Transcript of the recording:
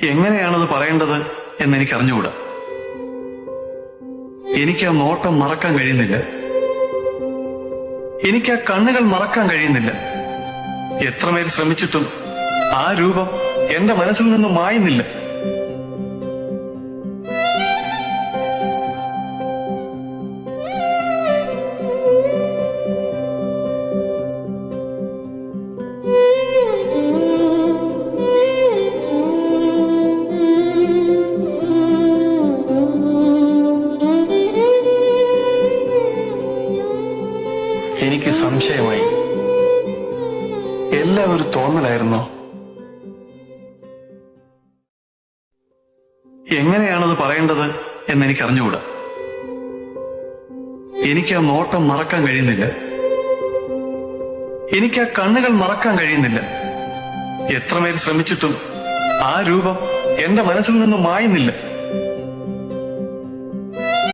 എങ്ങനെയാണത് പറയേണ്ടത് എന്നെനിക്ക് അറിഞ്ഞുകൂടാ. എനിക്ക് ആ നോട്ടം മറക്കാൻ കഴിയുന്നില്ല. എനിക്ക് ആ കണ്ണുകൾ മറക്കാൻ കഴിയുന്നില്ല. എത്രമേൽ ശ്രമിച്ചിട്ടും ആ രൂപം എന്റെ മനസ്സിൽ നിന്ന് മായുന്നില്ല. എനിക്ക് സംശയമായി. എല്ലാം ഒരു തോന്നലായിരുന്നോ? എങ്ങനെയാണത് പറയേണ്ടത് എന്നെനിക്ക് അറിഞ്ഞുകൂടാ. എനിക്ക് ആ നോട്ടം മറക്കാൻ കഴിയുന്നില്ല. എനിക്ക് ആ കണ്ണുകൾ മറക്കാൻ കഴിയുന്നില്ല. എത്രമേൽ ശ്രമിച്ചിട്ടും ആ രൂപം എന്റെ മനസ്സിൽ നിന്ന് മായുന്നില്ല.